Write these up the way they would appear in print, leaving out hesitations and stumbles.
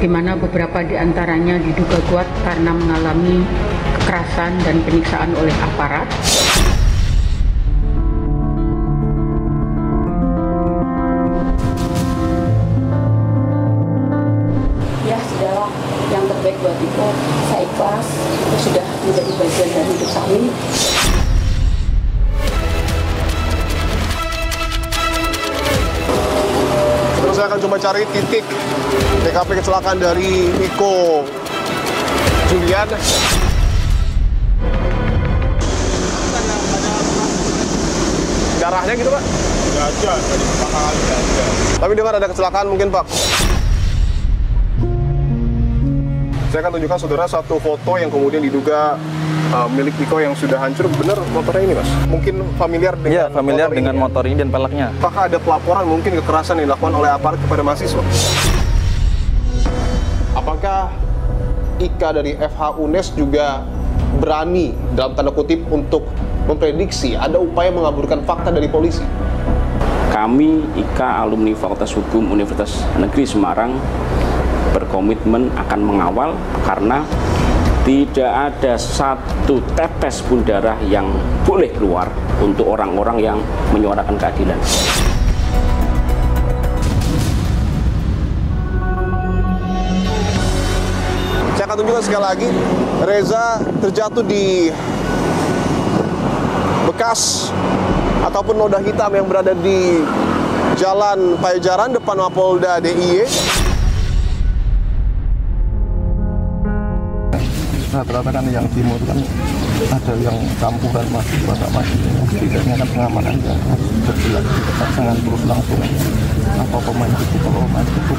di mana beberapa di antaranya diduga kuat karena mengalami kekerasan dan penyiksaan oleh aparat. Ya sudahlah, yang terbaik buat Iko, saya ikhlas, itu sudah menjadi bagian dari hidup kami. Terus saya akan coba cari titik TKP kecelakaan dari Iko Julian. Darahnya gitu, Pak? Nggak ada, dari kepala nggak ada. Tapi dengar ada kecelakaan mungkin, Pak? Saya akan tunjukkan saudara satu foto yang kemudian diduga milik Iko yang sudah hancur. Benar motornya ini, Mas? Mungkin familiar dengan familiar dengan motor ini dan peleknya. Apakah ada pelaporan mungkin kekerasan yang dilakukan oleh aparat kepada mahasiswa? Apakah Ika dari FH UNES juga berani dalam tanda kutip untuk memprediksi ada upaya mengaburkan fakta dari polisi? Kami Ika alumni Fakultas Hukum Universitas Negeri Semarang berkomitmen akan mengawal karena tidak ada satu tetes pun darah yang boleh keluar untuk orang-orang yang menyuarakan keadilan. Saya akan tunjukkan sekali lagi, Reza terjatuh di bekas ataupun noda hitam yang berada di Jalan Pajajaran depan Mapolda DIY. Rata-rata kan yang timur kan ada yang campuran mahasiswa sama setidaknya kan pengamanannya harus berjelas, jangan terus langsung apa pemain cukup, kalau pemain cukup.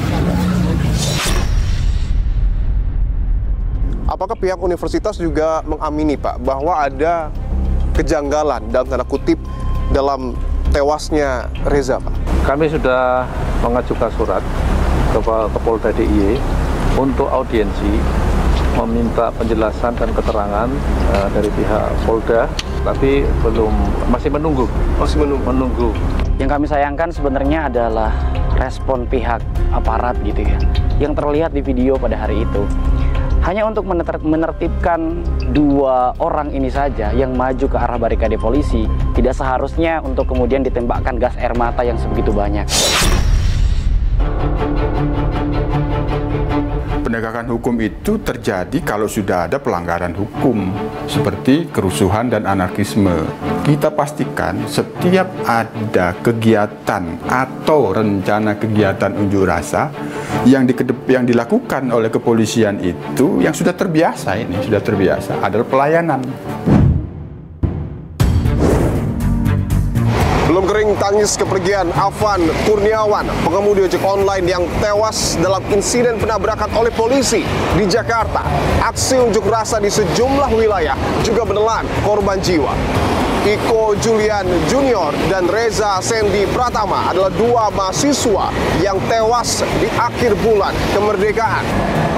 Apakah pihak universitas juga mengamini, Pak, bahwa ada kejanggalan dalam tanda kutip dalam tewasnya Reza, Pak? Kami sudah mengajukan surat ke Polda DIY untuk audiensi, meminta penjelasan dan keterangan dari pihak Polda, tapi masih menunggu. Yang kami sayangkan sebenarnya adalah respon pihak aparat gitu ya, yang terlihat di video pada hari itu. Hanya untuk menertibkan dua orang ini saja yang maju ke arah barikade polisi, tidak seharusnya untuk kemudian ditembakkan gas air mata yang sebegitu banyak. Penegakan hukum itu terjadi kalau sudah ada pelanggaran hukum seperti kerusuhan dan anarkisme. Kita pastikan setiap ada kegiatan atau rencana kegiatan unjuk rasa yang dilakukan oleh kepolisian itu yang sudah terbiasa adalah pelayanan. Belum kering tangis kepergian Afan Kurniawan, pengemudi ojek online yang tewas dalam insiden penabrakan oleh polisi di Jakarta. Aksi unjuk rasa di sejumlah wilayah juga menelan korban jiwa. Iko Julian Junior dan Reza Sandy Pratama adalah dua mahasiswa yang tewas di akhir bulan kemerdekaan.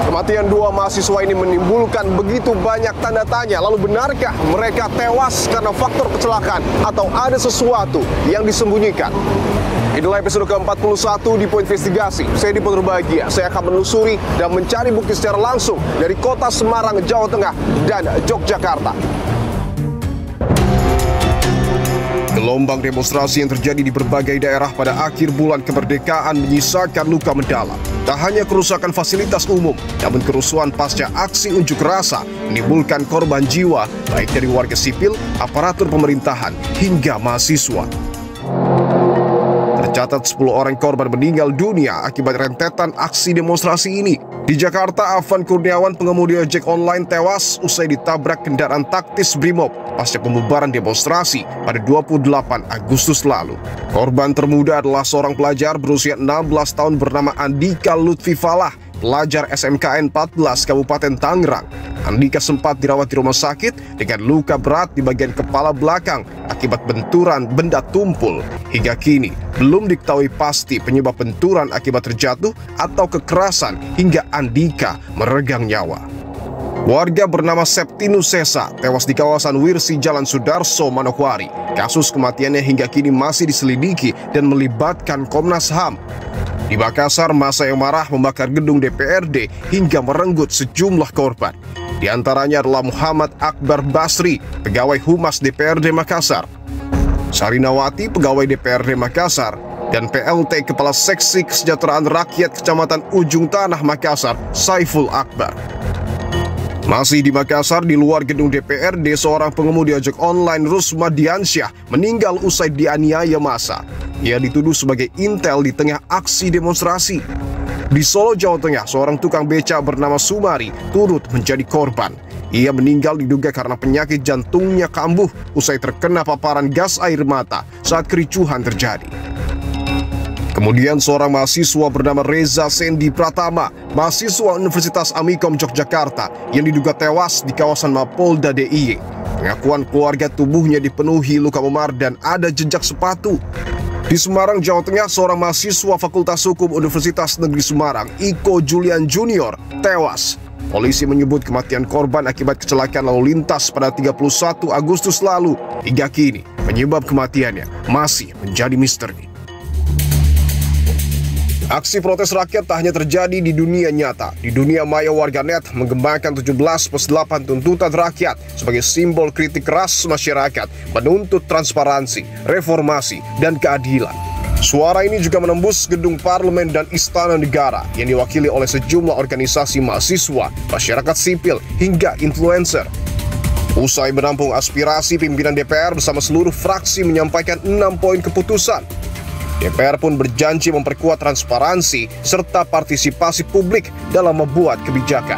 Kematian dua mahasiswa ini menimbulkan begitu banyak tanda tanya. Lalu benarkah mereka tewas karena faktor kecelakaan atau ada sesuatu yang disembunyikan? Inilah episode ke-41 di Poin Investigasi. Saya Dipo Terbahagia. Saya akan menelusuri dan mencari bukti secara langsung dari kota Semarang, Jawa Tengah dan Yogyakarta. Gelombang demonstrasi yang terjadi di berbagai daerah pada akhir bulan kemerdekaan menyisakan luka mendalam. Tak hanya kerusakan fasilitas umum, namun kerusuhan pasca aksi unjuk rasa menimbulkan korban jiwa, baik dari warga sipil, aparatur pemerintahan, hingga mahasiswa. Tercatat 10 orang korban meninggal dunia akibat rentetan aksi demonstrasi ini. Di Jakarta, Afan Kurniawan, pengemudi ojek online, tewas usai ditabrak kendaraan taktis Brimob pasca pembubaran demonstrasi pada 28 Agustus lalu. Korban termuda adalah seorang pelajar berusia 16 tahun bernama Andika Lutfi Falah, pelajar SMKN 14 Kabupaten Tangerang. Andika sempat dirawat di rumah sakit dengan luka berat di bagian kepala belakang akibat benturan benda tumpul. Hingga kini belum diketahui pasti penyebab benturan akibat terjatuh atau kekerasan hingga Andika meregang nyawa. Warga bernama Septinus Sesa tewas di kawasan Wirsi Jalan Sudarso, Manokwari. Kasus kematiannya hingga kini masih diselidiki dan melibatkan Komnas HAM. Di Makassar, massa yang marah membakar gedung DPRD hingga merenggut sejumlah korban. Di antaranya adalah Muhammad Akbar Basri, pegawai Humas DPRD Makassar, Sarinawati, pegawai DPRD Makassar, dan PLT Kepala Seksi Kesejahteraan Rakyat Kecamatan Ujung Tanah Makassar, Saiful Akbar. Masih di Makassar, di luar gedung DPRD, seorang pengemudi ojek online Rusma Diansyah meninggal usai dianiaya massa. Ia dituduh sebagai intel di tengah aksi demonstrasi. Di Solo, Jawa Tengah, seorang tukang beca bernama Sumari turut menjadi korban. Ia meninggal diduga karena penyakit jantungnya kambuh usai terkena paparan gas air mata saat kericuhan terjadi. Kemudian seorang mahasiswa bernama Reza Sendi Pratama, mahasiswa Universitas Amikom Yogyakarta, yang diduga tewas di kawasan Mapolda DIY. Pengakuan keluarga, tubuhnya dipenuhi luka memar dan ada jejak sepatu. Di Semarang, Jawa Tengah, seorang mahasiswa Fakultas Hukum Universitas Negeri Semarang, Iko Julian Junior, tewas. Polisi menyebut kematian korban akibat kecelakaan lalu lintas pada 31 Agustus lalu. Hingga kini, penyebab kematiannya masih menjadi misteri. Aksi protes rakyat tak hanya terjadi di dunia nyata. Di dunia maya, warganet menggembangkan 17+8 tuntutan rakyat sebagai simbol kritik keras masyarakat, menuntut transparansi, reformasi, dan keadilan. Suara ini juga menembus gedung parlemen dan istana negara yang diwakili oleh sejumlah organisasi mahasiswa, masyarakat sipil, hingga influencer. Usai menampung aspirasi, pimpinan DPR bersama seluruh fraksi menyampaikan 6 poin keputusan. DPR pun berjanji memperkuat transparansi serta partisipasi publik dalam membuat kebijakan.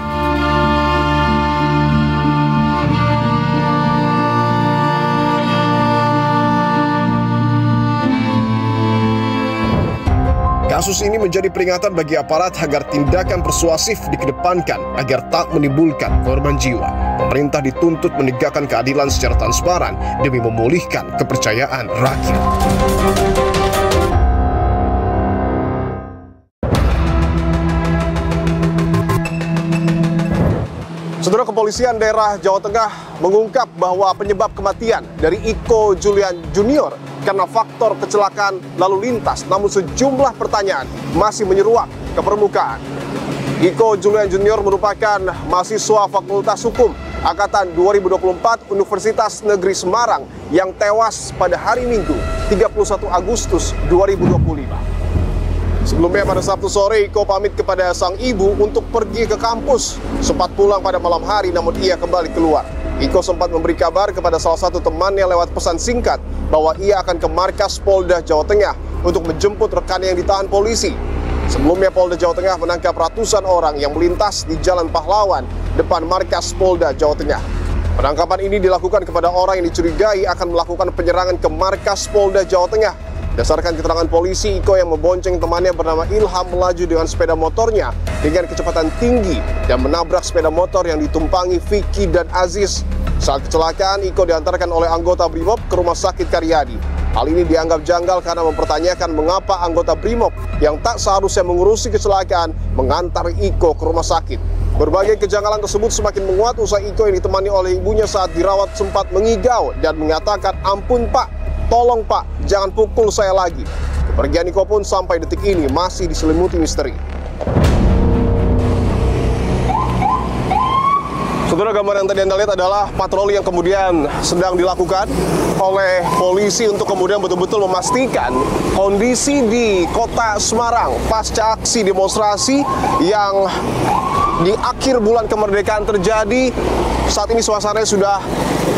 Kasus ini menjadi peringatan bagi aparat agar tindakan persuasif dikedepankan agar tak menimbulkan korban jiwa. Pemerintah dituntut menegakkan keadilan secara transparan demi memulihkan kepercayaan rakyat. Saudara, kepolisian daerah Jawa Tengah mengungkap bahwa penyebab kematian dari Iko Julian Junior karena faktor kecelakaan lalu lintas, namun sejumlah pertanyaan masih menyeruak ke permukaan. Iko Julian Junior merupakan mahasiswa Fakultas Hukum Angkatan 2024 Universitas Negeri Semarang yang tewas pada hari Minggu 31 Agustus 2025. Sebelumnya pada Sabtu sore, Iko pamit kepada sang ibu untuk pergi ke kampus. Sempat pulang pada malam hari, namun ia kembali keluar. Iko sempat memberi kabar kepada salah satu temannya lewat pesan singkat bahwa ia akan ke markas Polda Jawa Tengah untuk menjemput rekannya yang ditahan polisi. Sebelumnya Polda Jawa Tengah menangkap ratusan orang yang melintas di Jalan Pahlawan depan markas Polda Jawa Tengah. Penangkapan ini dilakukan kepada orang yang dicurigai akan melakukan penyerangan ke markas Polda Jawa Tengah. Berdasarkan keterangan polisi, Iko yang membonceng temannya bernama Ilham melaju dengan sepeda motornya dengan kecepatan tinggi dan menabrak sepeda motor yang ditumpangi Vicky dan Aziz. Saat kecelakaan, Iko diantarkan oleh anggota Brimob ke Rumah Sakit Karyadi. Hal ini dianggap janggal karena mempertanyakan mengapa anggota Brimob yang tak seharusnya mengurusi kecelakaan mengantar Iko ke rumah sakit. Berbagai kejanggalan tersebut semakin menguat usai Iko yang ditemani oleh ibunya saat dirawat sempat mengigau dan mengatakan, "Ampun Pak, tolong Pak, jangan pukul saya lagi." Kepergian Iko pun sampai detik ini masih diselimuti misteri. Saudara, gambar yang tadi Anda lihat adalah patroli yang kemudian sedang dilakukan oleh polisi untuk kemudian betul-betul memastikan kondisi di kota Semarang pasca aksi demonstrasi yang di akhir bulan kemerdekaan terjadi. Saat ini suasananya sudah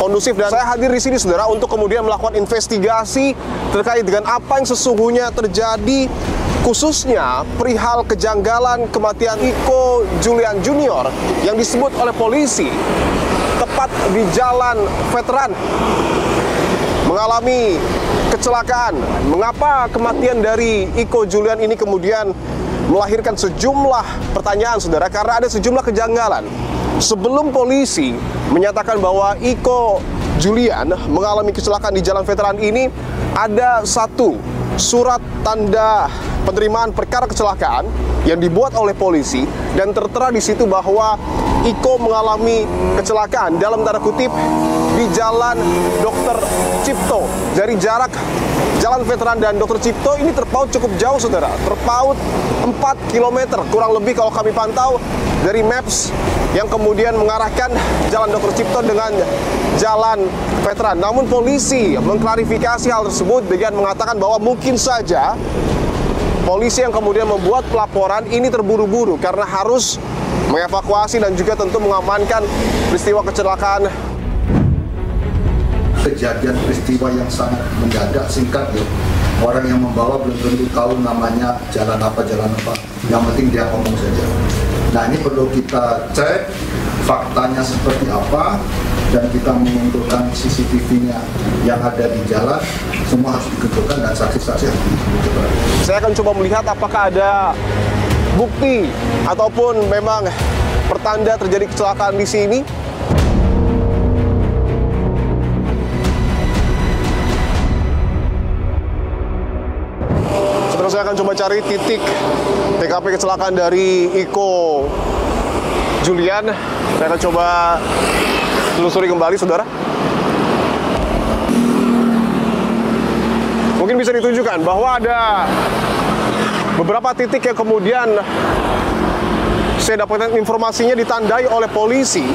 kondusif dan saya hadir di sini, saudara, untuk kemudian melakukan investigasi terkait dengan apa yang sesungguhnya terjadi, khususnya perihal kejanggalan kematian Iko Julian Junior yang disebut oleh polisi tepat di Jalan Veteran mengalami kecelakaan. Mengapa kematian dari Iko Julian ini kemudian melahirkan sejumlah pertanyaan, saudara, karena ada sejumlah kejanggalan. Sebelum polisi menyatakan bahwa Iko Julian mengalami kecelakaan di Jalan Veteran ini, ada satu surat tanda penerimaan perkara kecelakaan yang dibuat oleh polisi dan tertera di situ bahwa Iko mengalami kecelakaan dalam tanda kutip di Jalan Dr. Cipto. Dari jarak Jalan Veteran dan Dr. Cipto ini terpaut cukup jauh, saudara. Terpaut 4 km kurang lebih kalau kami pantau dari Maps yang kemudian mengarahkan Jalan Dr. Cipto dengan Jalan Veteran. Namun polisi mengklarifikasi hal tersebut dengan mengatakan bahwa mungkin saja polisi yang kemudian membuat pelaporan ini terburu-buru karena harus mengevakuasi dan juga tentu mengamankan peristiwa kecelakaan. Kejadian peristiwa yang sangat mendadak, singkat ya. Orang yang membawa belum tentu tahu namanya jalan apa. Yang penting dia ngomong saja. Nah, ini perlu kita cek faktanya seperti apa dan kita mengumpulkan CCTV-nya yang ada di jalan. Semua harus dikumpulkan dan saksi-saksi harus dikumpulkan. Saya akan coba melihat apakah ada bukti ataupun memang pertanda terjadi kecelakaan di sini. Terus saya akan coba cari titik TKP kecelakaan dari Iko Julian. Saya akan coba telusuri kembali, saudara. Mungkin bisa ditunjukkan bahwa ada beberapa titik yang kemudian saya dapatkan informasinya ditandai oleh polisi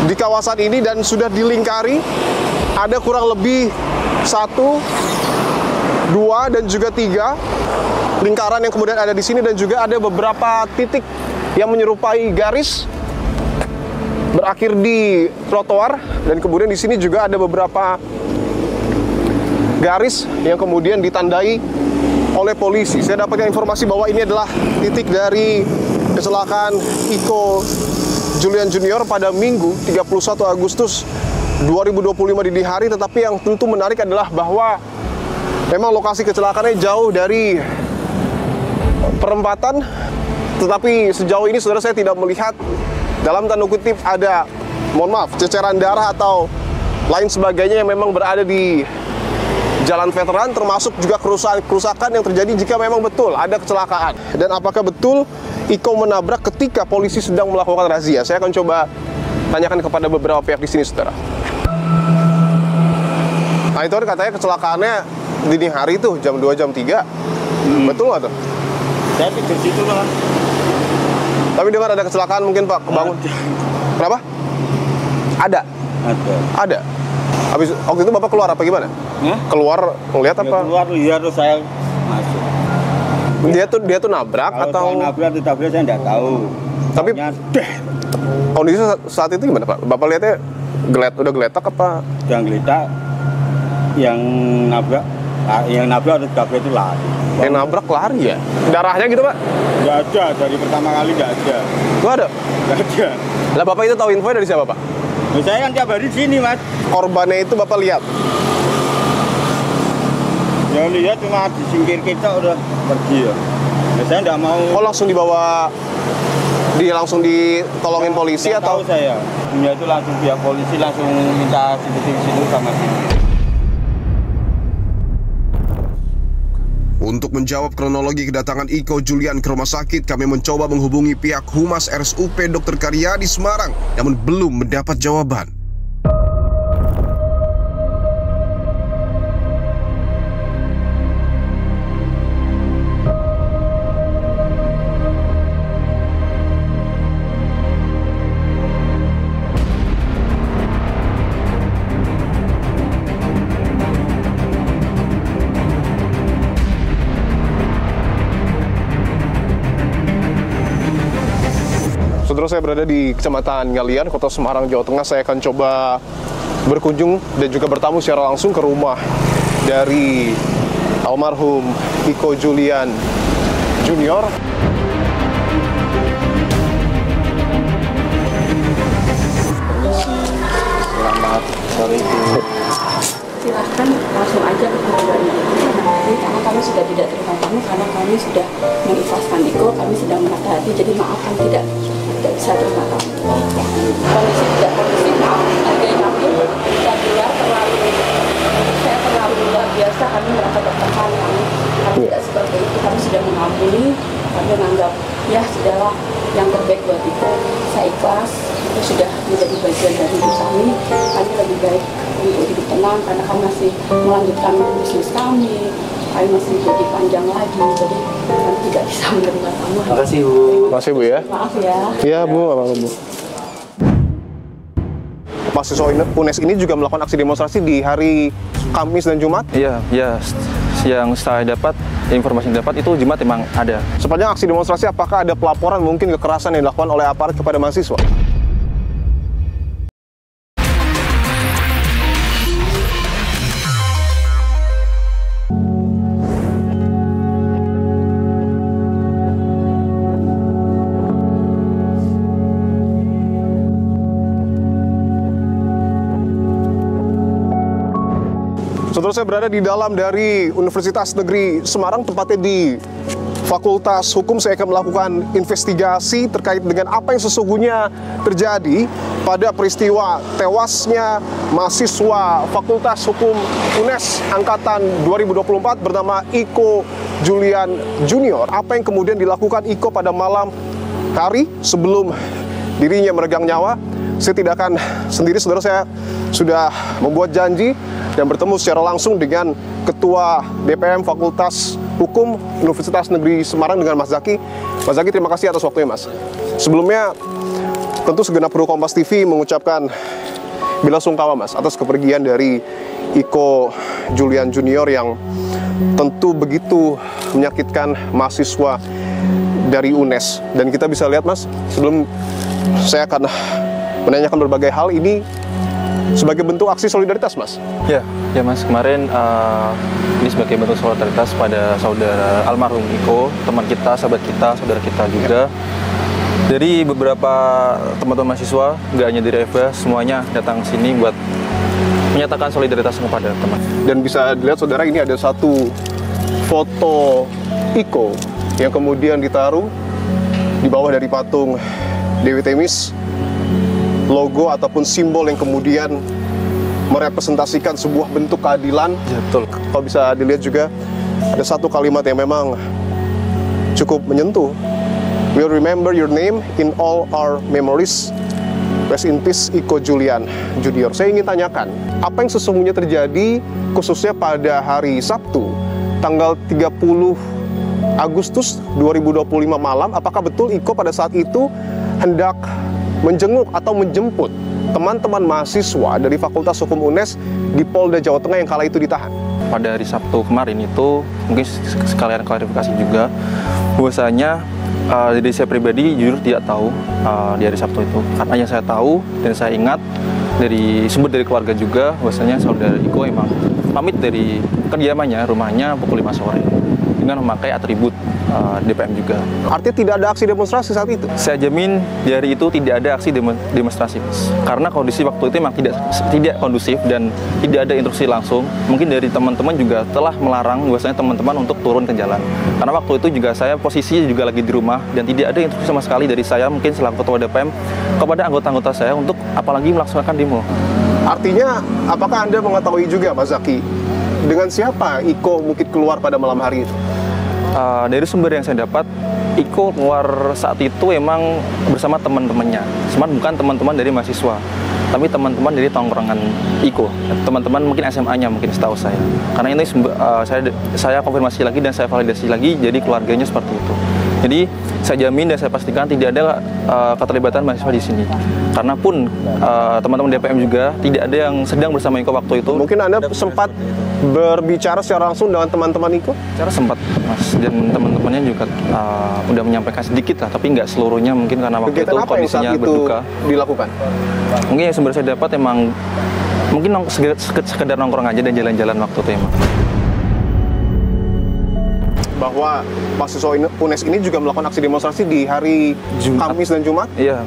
di kawasan ini dan sudah dilingkari. Ada kurang lebih 1, 2, dan juga 3 lingkaran yang kemudian ada di sini, dan juga ada beberapa titik yang menyerupai garis berakhir di trotoar, dan kemudian di sini juga ada beberapa garis yang kemudian ditandai oleh polisi. Saya dapatkan informasi bahwa ini adalah titik dari kecelakaan Iko Julian Junior pada Minggu 31 Agustus 2025 dini hari. Tetapi yang tentu menarik adalah bahwa memang lokasi kecelakaannya jauh dari perempatan, tetapi sejauh ini saudara saya tidak melihat dalam tanda kutip ada, mohon maaf, ceceran darah atau lain sebagainya yang memang berada di Jalan Veteran, termasuk juga kerusakan yang terjadi jika memang betul ada kecelakaan. Dan apakah betul Iko menabrak ketika polisi sedang melakukan razia? Saya akan coba tanyakan kepada beberapa pihak di sini, saudara. Nah, itu katanya kecelakaannya dini hari tuh, jam 2, jam 3. Betul nggak tuh? Saya tidur situ lah. Tapi dengar ada kecelakaan mungkin, Pak, kebangun. Kenapa? Ada? Ada. Habis waktu itu Bapak keluar apa gimana? Keluar ngelihat apa? Keluar, iya, terus saya masuk. Dia tuh nabrak atau? Kalau nabrak saya nggak tahu. Tapi kondisi saat itu gimana, Pak? Bapak lihatnya udah geletak apa? Yang geletak, yang nabrak harus tabrak itu lari. Yang nabrak lari ya? Darahnya gitu, Pak? Nggak ada, dari pertama kali nggak ada. Nggak ada? Nggak ada. Lah Bapak itu tahu info dari siapa, Pak? Nah, saya kan tiap hari di sini, Mas. Korbannya itu Bapak lihat? Ya lihat, cuma disingkir kita udah pergi ya. Nah, saya nggak mau. Oh, langsung dibawa, langsung ditolongin polisi nggak atau? Tahu saya. Ya itu langsung pihak polisi langsung minta situ sama sini. Untuk menjawab kronologi kedatangan Iko Julian ke rumah sakit, kami mencoba menghubungi pihak Humas RSUP Dr. Karyadi Semarang, namun belum mendapat jawaban. Saudara, saya berada di Kecamatan Ngalian, Kota Semarang, Jawa Tengah. Saya akan coba berkunjung dan juga bertamu secara langsung ke rumah dari almarhum Iko Julian Junior. Selamat sore, Ibu. Silahkan langsung aja ke keluarga karena kami sudah tidak terima tamu, karena kami sudah mengikhlaskan Iko, kami sedang menata hati, jadi maaf kami tidak bisa terima tamu. Kondisi maaf, harganya kami dan luar saya terlalu luar biasa, kami merasa tertekan, kami tidak seperti itu, kami sudah mengampuni, kami memang baik untuk hidup tenang karena kami masih melanjutkan bisnis kami masih lebih panjang lagi, jadi kami tidak bisa menerima tamu. Terima kasih Bu. Terima kasih Bu ya. Maaf ya. Iya Bu, nggak apa-apa Bu. Mahasiswa UNES ini juga melakukan aksi demonstrasi di hari Kamis dan Jumat? Iya, ya. Yang saya dapat, informasi yang dapat itu Jumat memang ada. Sepanjang aksi demonstrasi, apakah ada pelaporan mungkin kekerasan yang dilakukan oleh aparat kepada mahasiswa? Saudara, saya berada di dalam dari Universitas Negeri Semarang, tepatnya di Fakultas Hukum. Saya akan melakukan investigasi terkait dengan apa yang sesungguhnya terjadi pada peristiwa tewasnya mahasiswa Fakultas Hukum UNES Angkatan 2024 bernama Iko Julian Junior. Apa yang kemudian dilakukan Iko pada malam hari sebelum dirinya meregang nyawa? Saya tidak akan sendiri, saudara. Saya sudah membuat janji dan bertemu secara langsung dengan Ketua DPM Fakultas Hukum Universitas Negeri Semarang dengan Mas Zaki. Mas Zaki, terima kasih atas waktunya, Mas. Sebelumnya, tentu segenap kru Kompas TV mengucapkan bela sungkawa, Mas, atas kepergian dari Iko Julian Junior yang tentu begitu menyakitkan mahasiswa dari UNES. Dan kita bisa lihat, Mas, sebelum saya akan menanyakan berbagai hal ini sebagai bentuk aksi solidaritas, Mas. Ya Mas, kemarin ini sebagai bentuk solidaritas pada saudara almarhum Iko, teman kita, sahabat kita, saudara kita juga. Dari beberapa teman-teman mahasiswa, nggak hanya dari FH, semuanya datang sini buat menyatakan solidaritas kepada teman. Dan bisa dilihat, saudara, ini ada satu foto Iko yang kemudian ditaruh di bawah dari patung Dewi Themis, logo ataupun simbol yang kemudian merepresentasikan sebuah bentuk keadilan. Ya, betul. Kalau bisa dilihat juga ada satu kalimat yang memang cukup menyentuh. We'll remember your name in all our memories. Rest in peace, Iko Julian Junior. Saya ingin tanyakan, apa yang sesungguhnya terjadi khususnya pada hari Sabtu, tanggal 30 Agustus 2025 malam? Apakah betul Iko pada saat itu hendak menjenguk atau menjemput teman-teman mahasiswa dari Fakultas Hukum UNES di Polda Jawa Tengah yang kala itu ditahan? Pada hari Sabtu kemarin itu, mungkin sekalian klarifikasi juga, bahwasanya dari saya pribadi jujur tidak tahu di hari Sabtu itu. Karena yang saya tahu dan saya ingat dari sumber dari keluarga juga, bahwasanya saudara Iko emang pamit dari kediamannya, rumahnya pukul 5 sore dengan memakai atribut DPM juga. Artinya tidak ada aksi demonstrasi saat itu? Saya jamin di hari itu tidak ada aksi demonstrasi, Mas. Karena kondisi waktu itu memang tidak kondusif dan tidak ada instruksi langsung. Mungkin dari teman-teman juga telah melarang bahwasanya teman-teman untuk turun ke jalan. Karena waktu itu juga saya posisi juga lagi di rumah dan tidak ada instruksi sama sekali dari saya mungkin selaku Ketua DPM kepada anggota-anggota saya untuk apalagi melaksanakan demo. Artinya, apakah Anda mengetahui juga, Mas Zaki, dengan siapa Iko mungkin keluar pada malam hari itu? Dari sumber yang saya dapat, Iko keluar saat itu emang bersama teman-temannya. Bukan teman-teman dari mahasiswa, tapi teman-teman dari tongkrongan Iko. Teman-teman mungkin SMA-nya mungkin setahu saya. Karena ini saya konfirmasi lagi dan saya validasi lagi, jadi keluarganya seperti itu. Jadi saya jamin dan saya pastikan tidak ada keterlibatan mahasiswa di sini. Karena pun teman-teman DPM juga tidak ada yang sedang bersama Iko waktu itu. Mungkin Anda sempat berbicara secara langsung dengan teman-teman Iko? Secara sempat, Mas, dan teman-temannya juga udah menyampaikan sedikit lah, tapi nggak seluruhnya mungkin karena waktu kegiatan itu kondisinya berduka. Dilakukan? Mungkin yang sumber saya dapat emang mungkin sekedar nongkrong aja dan jalan-jalan waktu itu emang. Bahwa mahasiswa UNES ini juga melakukan aksi demonstrasi di hari Jumat. Kamis dan Jumat? Iya,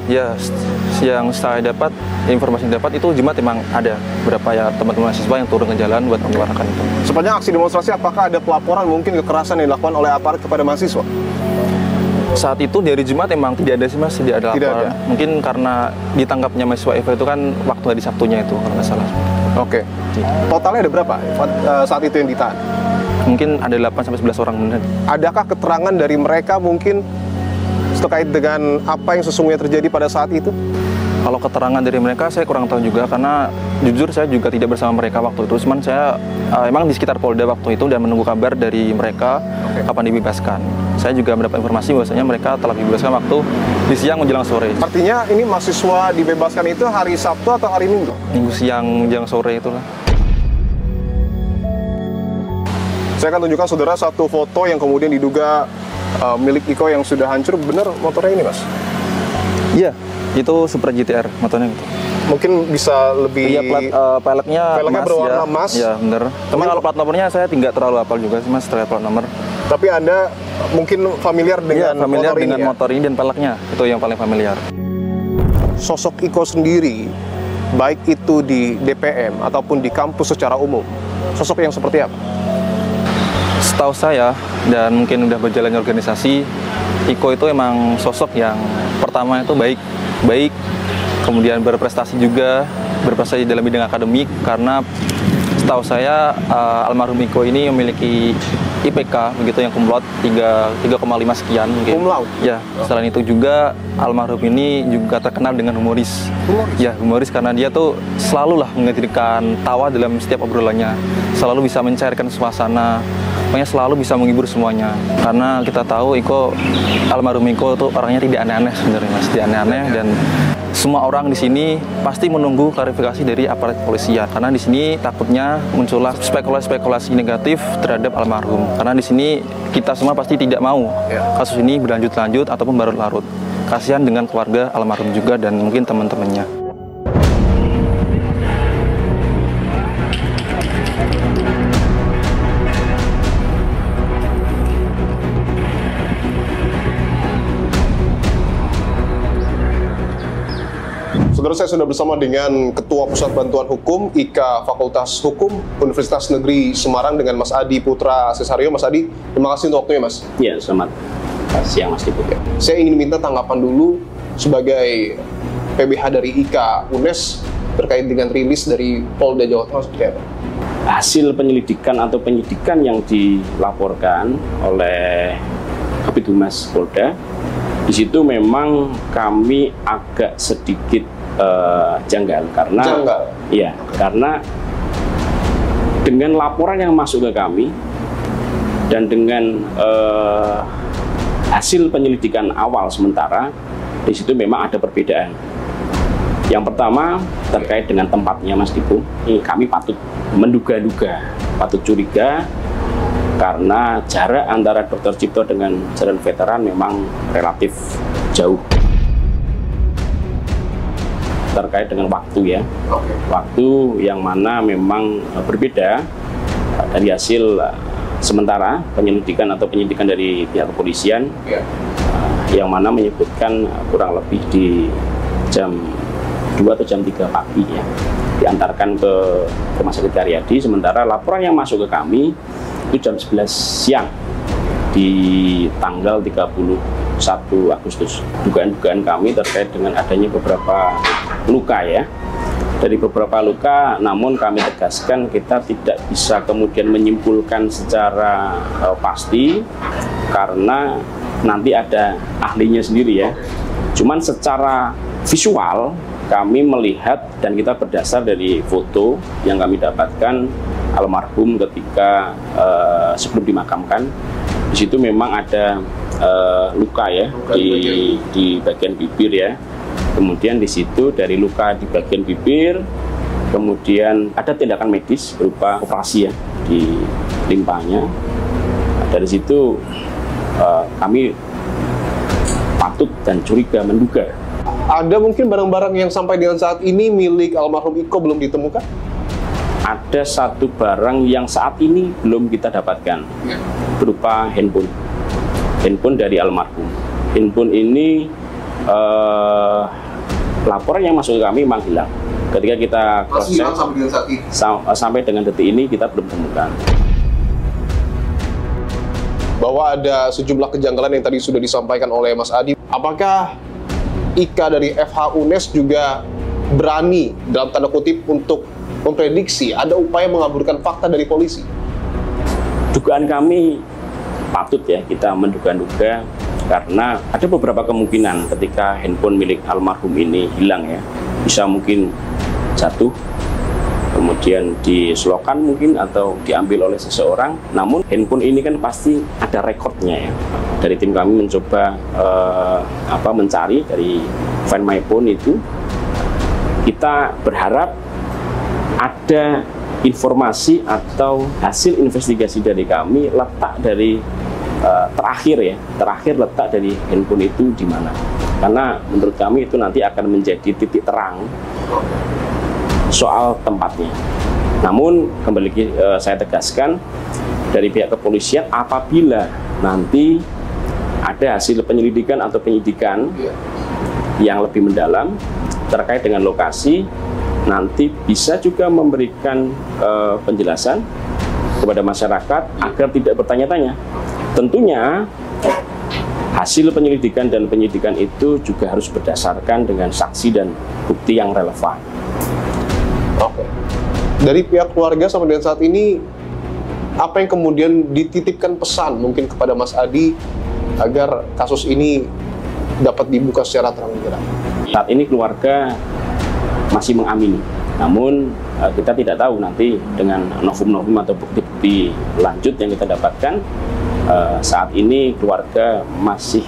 yang saya dapat, informasi yang dapat itu Jumat memang ada beberapa ya teman-teman mahasiswa yang turun ke jalan buat menyuarakan itu. Sepanjang aksi demonstrasi, apakah ada pelaporan mungkin kekerasan yang dilakukan oleh aparat kepada mahasiswa? Saat itu dari Jumat memang tidak ada sih, Mas, tidak ada laporan. Mungkin karena ditangkapnya mahasiswa FH itu kan waktu hari Sabtunya itu kalau nggak salah. Oke. Totalnya ada berapa saat itu yang ditahan? Mungkin ada 8-11 orang benar. Adakah keterangan dari mereka mungkin terkait dengan apa yang sesungguhnya terjadi pada saat itu? Kalau keterangan dari mereka saya kurang tahu juga, karena jujur saya juga tidak bersama mereka waktu itu. Cuman saya emang di sekitar Polda waktu itu dan menunggu kabar dari mereka kapan dibebaskan. Saya juga mendapat informasi bahwasanya mereka telah dibebaskan waktu di siang menjelang sore. Artinya ini mahasiswa dibebaskan itu hari Sabtu atau hari Minggu? Minggu siang menjelang sore itulah. Saya akan tunjukkan saudara satu foto yang kemudian diduga milik Iko yang sudah hancur. Benar motornya ini, Mas? Iya, itu Supra GTR motornya gitu. Mungkin bisa lebih... Iya, peleknya berwarna emas. Iya, bener. Cuma kalau plat nomornya saya tidak terlalu hafal juga sih, Mas, terkait plat nomor. Tapi Anda mungkin familiar dengan familiar motor dengan ini, motor ini dan peleknya. Itu yang paling familiar. Sosok Iko sendiri, baik itu di DPM ataupun di kampus secara umum, sosok yang seperti apa? Setahu saya, dan mungkin udah berjalannya organisasi, Iko itu emang sosok yang pertama itu baik, kemudian berprestasi juga, berprestasi dalam bidang akademik, karena setahu saya almarhum Iko ini memiliki IPK begitu yang cum laude 3,5 sekian mungkin. Cum laude? Ya, selain itu juga almarhum ini juga terkenal dengan humoris. Ya, humoris karena dia tuh selalu lah menghadirkan tawa dalam setiap obrolannya, selalu bisa mencairkan suasana. Pokoknya selalu bisa menghibur semuanya. Karena kita tahu Iko, almarhum Iko tuh orangnya tidak aneh-aneh sebenarnya, Mas. Tidak aneh-aneh, dan semua orang di sini pasti menunggu klarifikasi dari aparat kepolisian. Karena di sini takutnya muncullah spekulasi-spekulasi negatif terhadap almarhum. Karena di sini kita semua pasti tidak mau kasus ini berlanjut-lanjut ataupun berlarut-larut. Kasihan dengan keluarga almarhum juga dan mungkin teman-temannya. Saudara, saya sudah bersama dengan Ketua Pusat Bantuan Hukum IKA Fakultas Hukum Universitas Negeri Semarang dengan Mas Adi Putra Cesario. Mas Adi, terima kasih untuk waktunya, Mas. Iya, selamat siang, Mas Dipo. Saya ingin minta tanggapan dulu sebagai PBH dari IKA UNES terkait dengan rilis dari Polda Jawa Tengah seperti apa? Hasil penyelidikan atau penyidikan yang dilaporkan oleh Kabid Humas Polda, di situ memang kami agak sedikit janggal karena ya, karena dengan laporan yang masuk ke kami dan dengan hasil penyelidikan awal sementara, di situ memang ada perbedaan. Yang pertama terkait dengan tempatnya, Mas Dipo, ini kami patut menduga-duga, patut curiga karena jarak antara Dr. Cipto dengan Jalan Veteran memang relatif jauh. Terkait dengan waktu ya, waktu yang mana memang berbeda dari hasil sementara penyelidikan atau penyidikan dari pihak kepolisian, yang mana menyebutkan kurang lebih di jam 2 atau jam 3 pagi ya, diantarkan ke Rumah Sakit Karyadi. Sementara laporan yang masuk ke kami itu jam 11 siang di tanggal 31 Agustus. Dugaan-dugaan kami terkait dengan adanya beberapa luka ya. Dari beberapa luka, namun kami tegaskan kita tidak bisa kemudian menyimpulkan secara pasti karena nanti ada ahlinya sendiri ya. Cuman secara visual kami melihat dan kita berdasar dari foto yang kami dapatkan almarhum ketika sebelum dimakamkan, di situ memang ada luka ya di bagian bibir ya. Kemudian di situ dari luka di bagian bibir, kemudian ada tindakan medis berupa operasi ya di limpahnya. Dari situ kami patut dan curiga, menduga. Ada mungkin barang-barang yang sampai dengan saat ini milik almarhum Iko belum ditemukan? Ada satu barang yang saat ini belum kita dapatkan, berupa handphone. Handphone dari almarhum. Handphone ini laporan yang masuk ke kami memang hilang. Ketika kita cross-check sampai dengan detik ini kita belum temukan. Bahwa ada sejumlah kejanggalan yang tadi sudah disampaikan oleh Mas Adi. Apakah IKA dari FH UNES juga berani dalam tanda kutip untuk memprediksi ada upaya mengaburkan fakta dari polisi? Dugaan kami patut ya kita menduga-duga karena ada beberapa kemungkinan ketika handphone milik almarhum ini hilang ya. bisa mungkin jatuh, kemudian diselokan mungkin atau diambil oleh seseorang. Namun handphone ini kan pasti ada rekodnya ya. Dari tim kami mencoba mencari dari Find My Phone itu, kita berharap ada informasi atau hasil investigasi dari kami letak dari terakhir letak dari handphone itu di mana. Karena menurut kami itu nanti akan menjadi titik terang soal tempatnya. Namun kembali saya tegaskan dari pihak kepolisian, apabila nanti ada hasil penyelidikan atau penyidikan yang lebih mendalam terkait dengan lokasi, nanti bisa juga memberikan penjelasan kepada masyarakat agar tidak bertanya-tanya. Tentunya hasil penyelidikan dan penyidikan itu juga harus berdasarkan dengan saksi dan bukti yang relevan. Oke. Dari pihak keluarga sampai dengan saat ini, apa yang kemudian dititipkan pesan mungkin kepada Mas Adi agar kasus ini dapat dibuka secara terang-benderang? Saat ini keluarga masih mengamini, namun kita tidak tahu nanti dengan novum-novum atau bukti-bukti lanjut yang kita dapatkan. Saat ini keluarga masih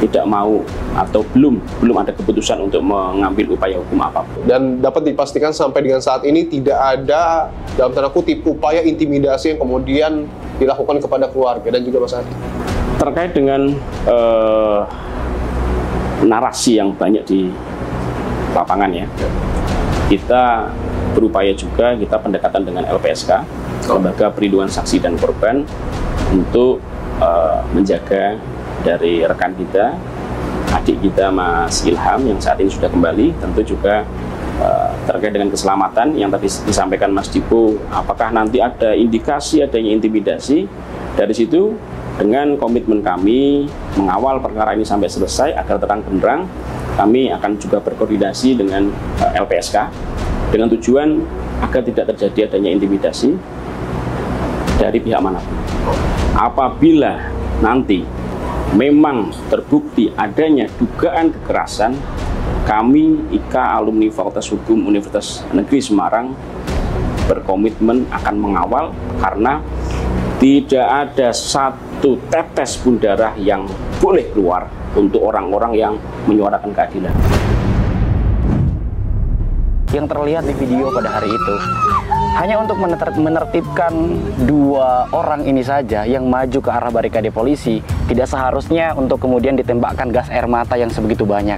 tidak mau atau belum ada keputusan untuk mengambil upaya hukum apapun. Dan dapat dipastikan sampai dengan saat ini tidak ada dalam tanda kutip upaya intimidasi yang kemudian dilakukan kepada keluarga dan juga Mas Adi. Terkait dengan narasi yang banyak di lapangan ya, kita berupaya juga, kita pendekatan dengan LPSK, Lembaga Perlindungan Saksi dan Korban, untuk menjaga dari rekan kita, adik kita Mas Ilham yang saat ini sudah kembali. Tentu juga terkait dengan keselamatan yang tadi disampaikan Mas Dipo, apakah nanti ada indikasi adanya intimidasi. Dari situ dengan komitmen kami mengawal perkara ini sampai selesai agar terang benderang, kami akan juga berkoordinasi dengan LPSK dengan tujuan agar tidak terjadi adanya intimidasi dari pihak manapun. Apabila nanti memang terbukti adanya dugaan kekerasan, kami IKA Alumni Fakultas Hukum Universitas Negeri Semarang berkomitmen akan mengawal, karena tidak ada satu tetes pun darah yang boleh keluar untuk orang-orang yang menyuarakan keadilan. Yang terlihat di video pada hari itu hanya untuk menertibkan dua orang ini saja yang maju ke arah barikade polisi, tidak seharusnya untuk kemudian ditembakkan gas air mata yang sebegitu banyak.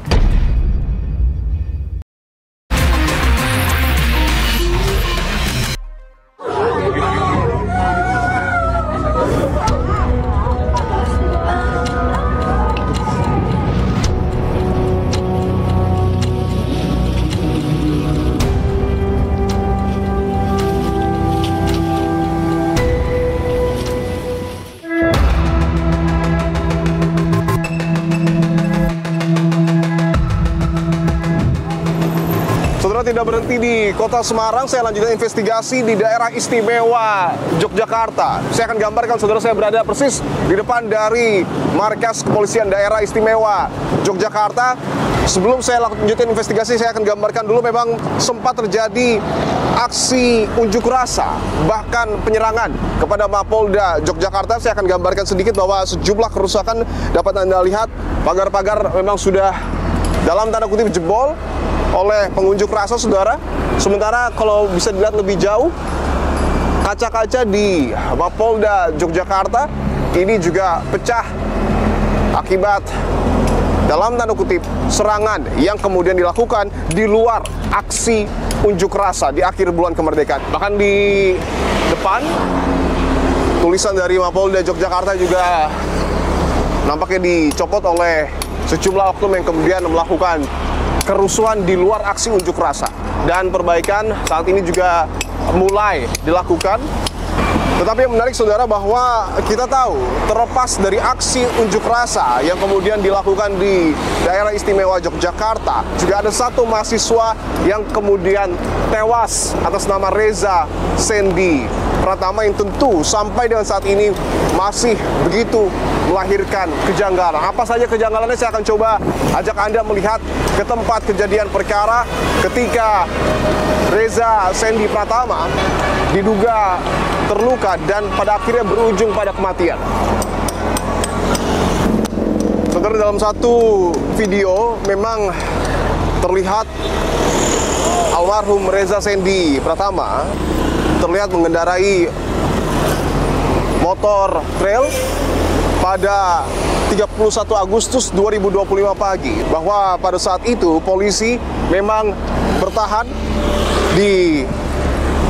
Tidak berhenti di kota Semarang, saya lanjutkan investigasi di daerah istimewa Yogyakarta. Saya akan gambarkan, saudara, saya berada persis di depan dari markas kepolisian daerah istimewa Yogyakarta. Sebelum saya lanjutkan investigasi, saya akan gambarkan dulu, memang sempat terjadi aksi unjuk rasa, bahkan penyerangan kepada Mapolda Yogyakarta. Saya akan gambarkan sedikit bahwa sejumlah kerusakan dapat Anda lihat. Pagar-pagar memang sudah dalam tanda kutip jebol oleh pengunjuk rasa, saudara. Sementara kalau bisa dilihat lebih jauh, kaca-kaca di Mapolda Yogyakarta ini juga pecah akibat dalam tanda kutip serangan yang kemudian dilakukan di luar aksi unjuk rasa di akhir bulan kemerdekaan. Bahkan di depan tulisan dari Mapolda Yogyakarta juga nampaknya dicopot oleh sejumlah oknum yang kemudian melakukan kerusuhan di luar aksi unjuk rasa. Dan perbaikan saat ini juga mulai dilakukan. Tetapi yang menarik, saudara, bahwa kita tahu terlepas dari aksi unjuk rasa yang kemudian dilakukan di daerah istimewa Yogyakarta, juga ada satu mahasiswa yang kemudian tewas atas nama Reza Sendi Pratama, yang tentu sampai dengan saat ini masih begitu melahirkan kejanggalan. Apa saja kejanggalannya saya akan coba ajak Anda melihat ke tempat kejadian perkara ketika Reza Sandy Pratama diduga terluka dan pada akhirnya berujung pada kematian. Saudara, dalam satu video memang terlihat almarhum Reza Sandy Pratama terlihat mengendarai motor trail pada 31 Agustus 2025 pagi, bahwa pada saat itu polisi memang bertahan di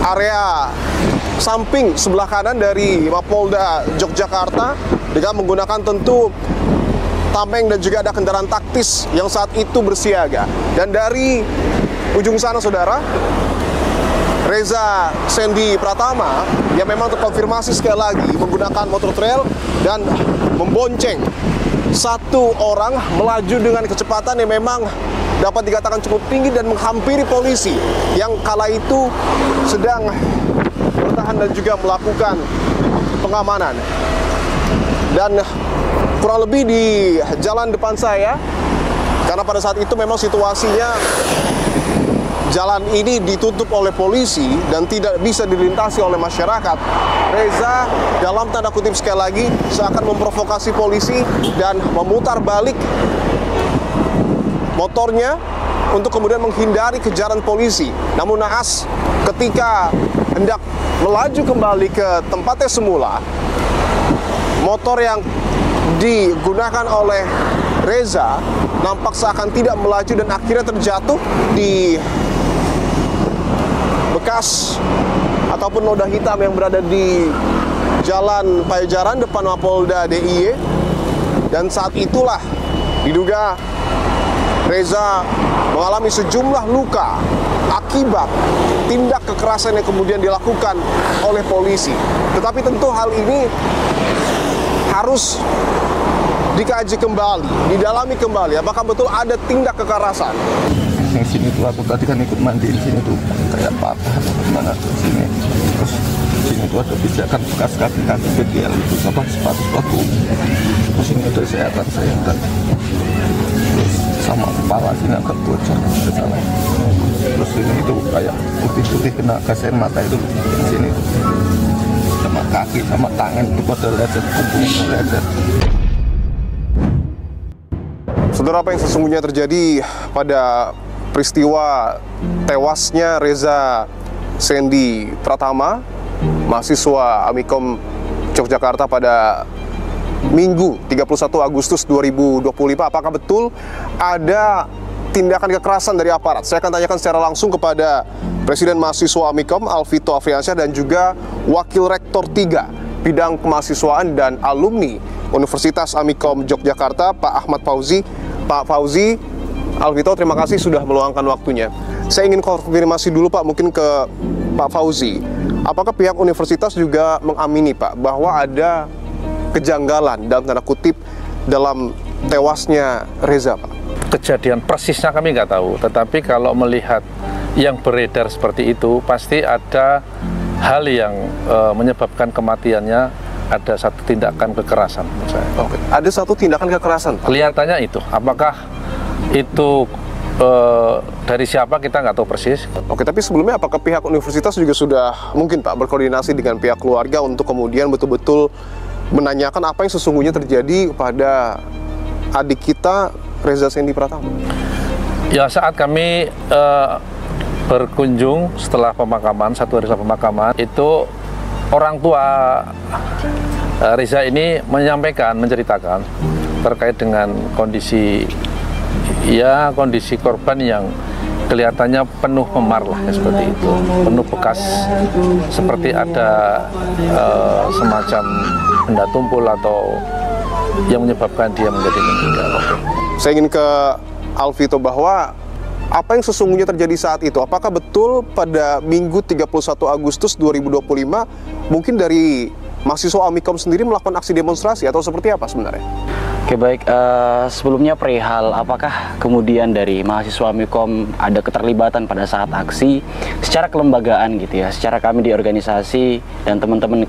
area samping sebelah kanan dari Mapolda Yogyakarta dengan menggunakan tentu tameng dan juga ada kendaraan taktis yang saat itu bersiaga. Dan dari ujung sana, saudara, Reza Sandy Pratama yang memang terkonfirmasi sekali lagi menggunakan motor trail dan membonceng satu orang melaju dengan kecepatan yang memang dapat dikatakan cukup tinggi dan menghampiri polisi yang kala itu sedang bertahan dan juga melakukan pengamanan. Dan kurang lebih di jalan depan saya, karena pada saat itu memang situasinya jalan ini ditutup oleh polisi dan tidak bisa dilintasi oleh masyarakat. Reza dalam tanda kutip sekali lagi seakan memprovokasi polisi dan memutar balik motornya untuk kemudian menghindari kejaran polisi. Namun naas, ketika hendak melaju kembali ke tempatnya semula, motor yang digunakan oleh Reza nampak seakan tidak melaju dan akhirnya terjatuh di bekas ataupun noda hitam yang berada di Jalan Pajajaran depan Mapolda DIY. Dan saat itulah diduga Reza mengalami sejumlah luka akibat tindak kekerasan yang kemudian dilakukan oleh polisi. Tetapi tentu hal ini harus dikaji kembali, didalami kembali apakah betul ada tindak kekerasan. Yang sini tuh aku tadi kan ikut mandi di sini tuh kayak patah mana tuh sini. Terus sini tuh ada pijakan bekas kaki BGL itu apa sepatu. Terus ini ada kesehatan saya dan terus sama kepala sini agak bocor ke sana. Terus ini itu kayak putih-putih kena gas air mata itu di sini tuh. Sama kaki sama tangan itu pada lecet, kumpulnya lecet. Saudara, apa yang sesungguhnya terjadi pada peristiwa tewasnya Reza Sandy Pratama, mahasiswa Amikom Yogyakarta pada Minggu 31 Agustus 2025? Apakah betul ada tindakan kekerasan dari aparat? Saya akan tanyakan secara langsung kepada Presiden Mahasiswa Amikom Alvito Afriansyah dan juga Wakil Rektor 3 Bidang Kemahasiswaan dan Alumni Universitas Amikom Yogyakarta, Pak Ahmad Fauzi. Pak Fauzi, Alvito, terima kasih sudah meluangkan waktunya. Saya ingin konfirmasi dulu, Pak, mungkin ke Pak Fauzi. Apakah pihak universitas juga mengamini, Pak, bahwa ada kejanggalan dalam tanda kutip dalam tewasnya Reza, Pak? Kejadian persisnya kami nggak tahu, tetapi kalau melihat yang beredar seperti itu, pasti ada hal yang menyebabkan kematiannya. Ada satu tindakan kekerasan menurut saya. Oke. Ada satu tindakan kekerasan, Pak? Kelihatannya itu. Apakah itu dari siapa kita nggak tahu persis. Oke, tapi sebelumnya apakah pihak universitas juga sudah mungkin, Pak, berkoordinasi dengan pihak keluarga untuk kemudian betul-betul menanyakan apa yang sesungguhnya terjadi kepada adik kita Reza Sandy Pratama? Ya, saat kami berkunjung setelah pemakaman, satu hari setelah pemakaman, itu orang tua Reza ini menceritakan terkait dengan kondisi korban yang kelihatannya penuh memar lah, seperti itu, penuh bekas, seperti ada semacam benda tumpul atau yang menyebabkan dia menjadi meninggal. Saya ingin ke Alvito bahwa apa yang sesungguhnya terjadi saat itu? Apakah betul pada Minggu 31 Agustus 2025 mungkin dari mahasiswa Amikom sendiri melakukan aksi demonstrasi atau seperti apa sebenarnya? Oke baik, sebelumnya perihal apakah kemudian dari mahasiswa Amikom ada keterlibatan pada saat aksi secara kelembagaan gitu ya, secara kami di organisasi dan teman-teman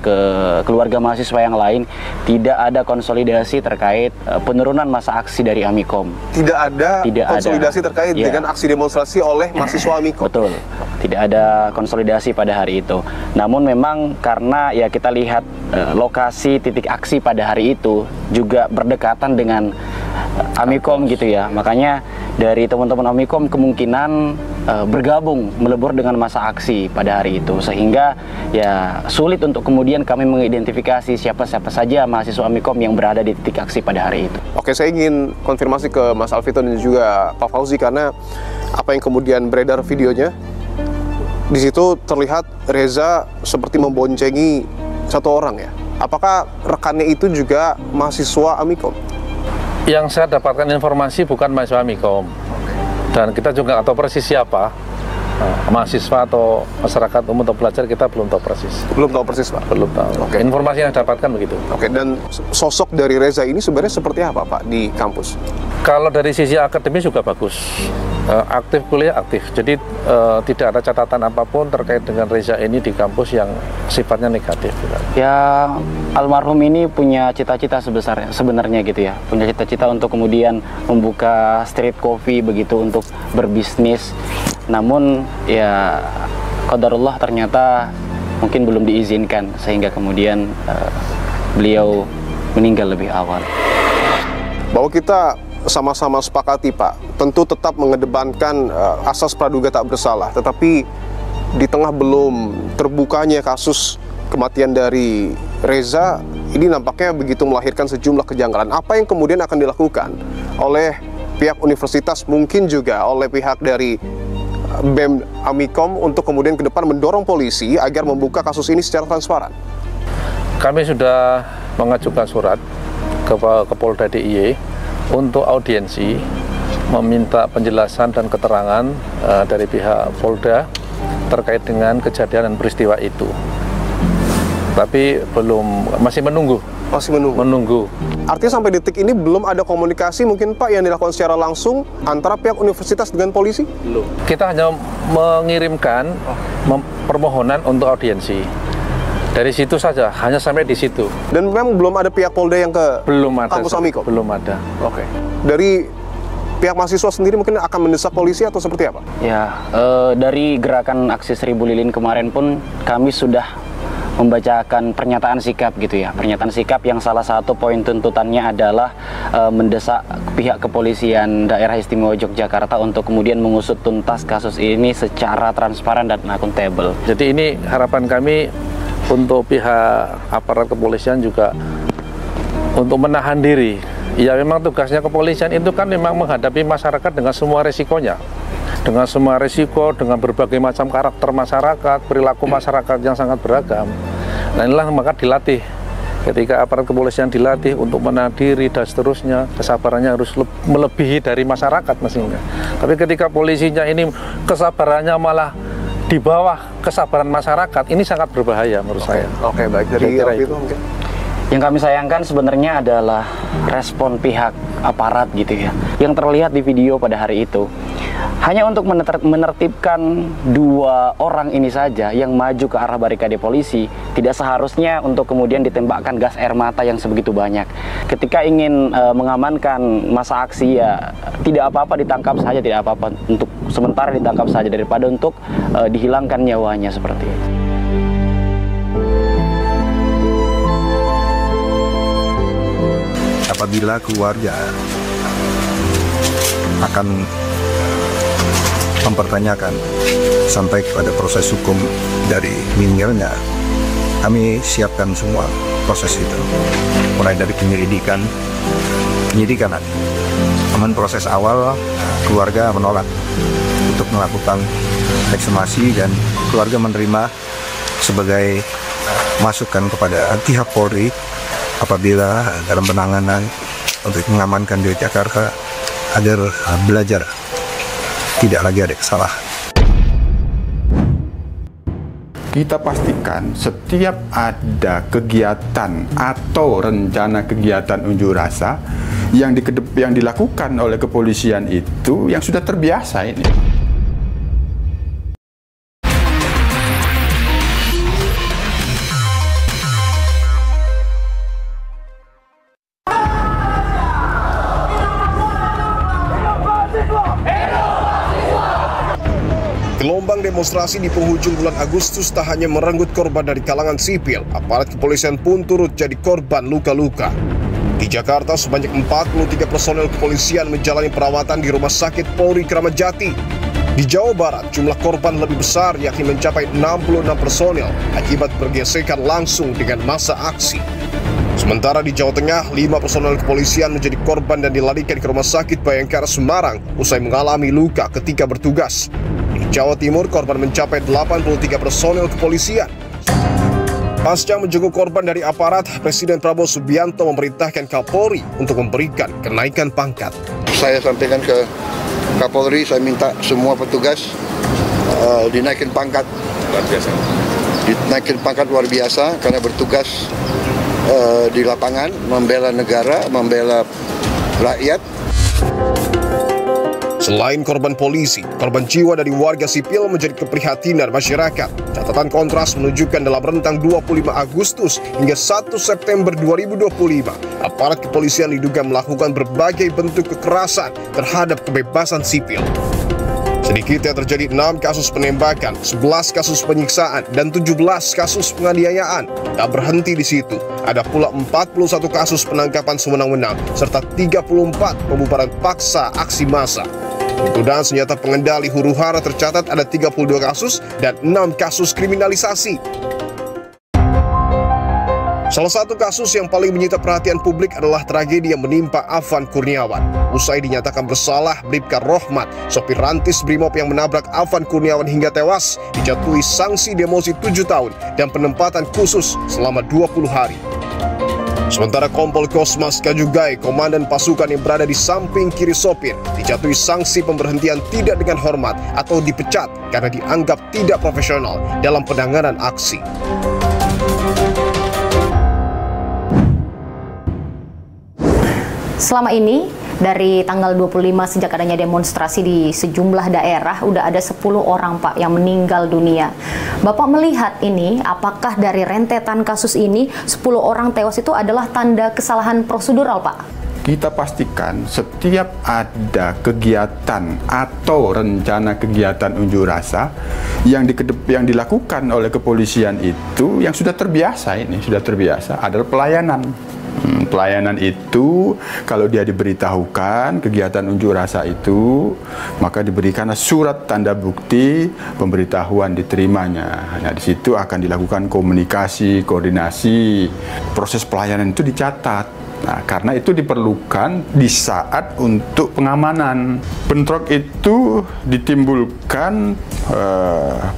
keluarga mahasiswa yang lain tidak ada konsolidasi terkait penurunan masa aksi dari Amikom. Tidak ada konsolidasi terkait dengan aksi demonstrasi oleh mahasiswa Amikom. Betul, tidak ada konsolidasi pada hari itu. Namun memang karena ya kita lihat lokasi titik aksi pada hari itu juga berdekatan dengan Amikom gitu ya, makanya dari teman-teman Amikom kemungkinan bergabung melebur dengan masa aksi pada hari itu, sehingga ya sulit untuk kemudian kami mengidentifikasi siapa saja mahasiswa Amikom yang berada di titik aksi pada hari itu. Oke, saya ingin konfirmasi ke Mas Alvito dan juga Pak Fauzi, karena apa yang kemudian beredar videonya, di situ terlihat Reza seperti memboncengi satu orang ya. Apakah rekannya itu juga mahasiswa Amikom? Yang saya dapatkan informasi bukan mahasiswa Amikom, dan kita juga nggak tahu persis siapa mahasiswa atau masyarakat umum atau pelajar, kita belum tahu persis. Belum tahu persis, Pak? Belum tahu. Oke. Informasi yang dapatkan begitu. Oke, dan sosok dari Reza ini sebenarnya seperti apa, Pak, di kampus? Kalau dari sisi akademis juga bagus, aktif kuliah aktif, jadi tidak ada catatan apapun terkait dengan Reza ini di kampus yang sifatnya negatif. Ya, almarhum ini punya cita-cita sebenarnya gitu ya, punya cita-cita untuk kemudian membuka street coffee begitu untuk berbisnis. Namun ya qadarullah ternyata mungkin belum diizinkan sehingga kemudian beliau meninggal lebih awal. Bahwa kita sama-sama sepakati, Pak, tentu tetap mengedepankan asas praduga tak bersalah, tetapi di tengah belum terbukanya kasus kematian dari Reza, ini nampaknya begitu melahirkan sejumlah kejanggalan. Apa yang kemudian akan dilakukan oleh pihak universitas, mungkin juga oleh pihak dari BEM Amikom untuk kemudian ke depan mendorong polisi agar membuka kasus ini secara transparan? Kami sudah mengajukan surat ke Polda DIY untuk audiensi, meminta penjelasan dan keterangan dari pihak Polda terkait dengan kejadian dan peristiwa itu. Tapi masih menunggu. Masih menunggu. Artinya sampai detik ini belum ada komunikasi mungkin, Pak, yang dilakukan secara langsung antara pihak universitas dengan polisi? Belum. Kita hanya mengirimkan permohonan untuk audiensi. Dari situ saja, hanya sampai di situ. Dan memang belum ada pihak Polda yang ke kampus Amikom? Belum ada. Oke. Dari pihak mahasiswa sendiri mungkin akan mendesak polisi atau seperti apa? Ya, dari gerakan aksi 1000 lilin kemarin pun kami sudah membacakan pernyataan sikap gitu ya. Pernyataan sikap yang salah satu poin tuntutannya adalah mendesak pihak kepolisian daerah istimewa Yogyakarta untuk kemudian mengusut tuntas kasus ini secara transparan dan akuntabel. Jadi ini harapan kami untuk pihak aparat kepolisian juga untuk menahan diri. Ya memang tugasnya kepolisian itu kan memang menghadapi masyarakat dengan semua resikonya. Dengan semua risiko, dengan berbagai macam karakter masyarakat, perilaku masyarakat yang sangat beragam. Nah inilah maka dilatih. Ketika aparat kepolisian dilatih untuk menahan diri dan seterusnya, kesabarannya harus melebihi dari masyarakat mestinya. Tapi ketika polisinya ini kesabarannya malah di bawah kesabaran masyarakat, ini sangat berbahaya menurut saya. Oke, baik. Dari itu mungkin. Yang kami sayangkan sebenarnya adalah respon pihak aparat gitu ya, yang terlihat di video pada hari itu. Hanya untuk menertibkan 2 orang ini saja yang maju ke arah barikade polisi, tidak seharusnya untuk kemudian ditembakkan gas air mata yang sebegitu banyak. Ketika ingin mengamankan masa aksi, ya tidak apa-apa ditangkap saja, tidak apa-apa, untuk sementara ditangkap saja daripada untuk dihilangkan nyawanya seperti itu. Apabila keluarga akan mempertanyakan sampai kepada proses hukum dari meninggalnya, kami siapkan semua proses itu, mulai dari penyidikan nanti. Namun proses awal keluarga menolak untuk melakukan ekshumasi dan keluarga menerima sebagai masukan kepada pihak Polri apabila dalam penanganan untuk mengamankan di Jakarta agar belajar tidak lagi ada kesalahan. Kita pastikan setiap ada kegiatan atau rencana kegiatan unjuk rasa yang dilakukan oleh kepolisian itu yang sudah terbiasa ini. Gelombang demonstrasi di penghujung bulan Agustus tak hanya merenggut korban dari kalangan sipil, aparat kepolisian pun turut jadi korban luka-luka. Di Jakarta, sebanyak 43 personel kepolisian menjalani perawatan di Rumah Sakit Polri Kramat Jati. Di Jawa Barat, jumlah korban lebih besar, yakni mencapai 66 personel akibat bergesekan langsung dengan massa aksi. Sementara di Jawa Tengah, 5 personel kepolisian menjadi korban dan dilarikan ke Rumah Sakit Bayangkara Semarang usai mengalami luka ketika bertugas. Di Jawa Timur, korban mencapai 83 personel kepolisian. Pasca menjenguk korban dari aparat, Presiden Prabowo Subianto memerintahkan Kapolri untuk memberikan kenaikan pangkat. Saya sampaikan ke Kapolri, saya minta semua petugas dinaikin pangkat. Luar biasa. Dinaikin pangkat luar biasa karena bertugas di lapangan, membela negara, membela rakyat. Selain korban polisi, korban jiwa dari warga sipil menjadi keprihatinan masyarakat. Catatan Kontras menunjukkan dalam rentang 25 Agustus hingga 1 September 2025, aparat kepolisian diduga melakukan berbagai bentuk kekerasan terhadap kebebasan sipil. Sedikitnya terjadi 6 kasus penembakan, 11 kasus penyiksaan, dan 17 kasus penganiayaan. Tak berhenti di situ, ada pula 41 kasus penangkapan sewenang-wenang, serta 34 pembubaran paksa aksi massa. Penggunaan senjata pengendali huru-hara tercatat ada 32 kasus dan 6 kasus kriminalisasi. Salah satu kasus yang paling menyita perhatian publik adalah tragedi yang menimpa Afan Kurniawan. Usai dinyatakan bersalah, Bribka Rohmat, sopir rantis Brimob yang menabrak Afan Kurniawan hingga tewas, dijatuhi sanksi demosi 7 tahun dan penempatan khusus selama 20 hari. Sementara Kompol Kosmas Kajugai, komandan pasukan yang berada di samping kiri sopir, dijatuhi sanksi pemberhentian tidak dengan hormat atau dipecat karena dianggap tidak profesional dalam penanganan aksi. Selama ini, dari tanggal 25 sejak adanya demonstrasi di sejumlah daerah, udah ada 10 orang Pak yang meninggal dunia. Bapak melihat ini, apakah dari rentetan kasus ini 10 orang tewas itu adalah tanda kesalahan prosedural Pak? Kita pastikan setiap ada kegiatan atau rencana kegiatan unjuk rasa yang dilakukan oleh kepolisian itu yang sudah terbiasa adalah pelayanan. Pelayanan itu kalau dia diberitahukan kegiatan unjuk rasa itu, maka diberikan surat tanda bukti pemberitahuan diterimanya. Nah, di situ akan dilakukan komunikasi, koordinasi. Proses pelayanan itu dicatat. Nah, karena itu diperlukan di saat untuk pengamanan. Bentrok itu ditimbulkan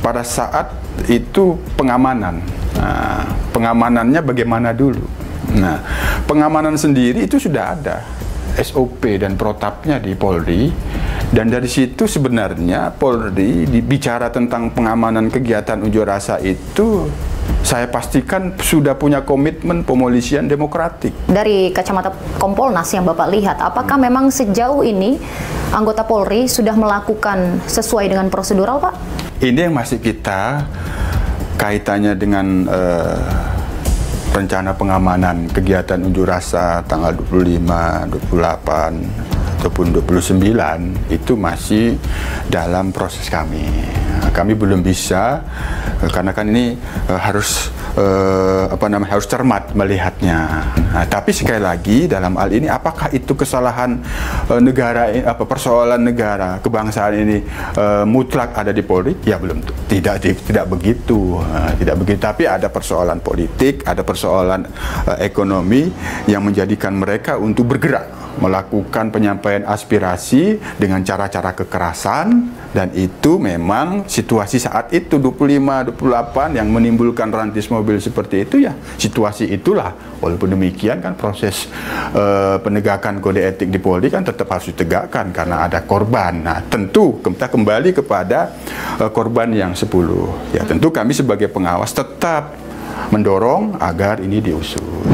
pada saat itu pengamanan. Nah, pengamanannya bagaimana dulu? Nah, pengamanan sendiri itu sudah ada SOP dan protapnya di Polri, dan dari situ sebenarnya Polri bicara tentang pengamanan kegiatan unjuk rasa itu saya pastikan sudah punya komitmen pemolisian demokratik. Dari kacamata Kompolnas yang Bapak lihat, apakah memang sejauh ini anggota Polri sudah melakukan sesuai dengan prosedural Pak? Ini yang masih kita kaitannya dengan rencana pengamanan kegiatan unjuk rasa tanggal 25, 28, ataupun 29 itu masih dalam proses kami. Kami belum bisa karena kan ini harus harus cermat melihatnya. Nah, tapi sekali lagi dalam hal ini apakah itu kesalahan negara, persoalan negara kebangsaan ini mutlak ada di Polri? Ya belum, tidak begitu, tidak begitu. Tapi ada persoalan politik, ada persoalan ekonomi yang menjadikan mereka untuk bergerak melakukan penyampaian aspirasi dengan cara-cara kekerasan, dan itu memang situasi saat itu 25, 28 yang menimbulkan rantis mobil seperti itu, ya situasi itulah. Walaupun demikian kan proses penegakan kode etik di Polri kan tetap harus ditegakkan karena ada korban. Nah, tentu kita kembali kepada korban yang 10. Ya tentu kami sebagai pengawas tetap mendorong agar ini diusut.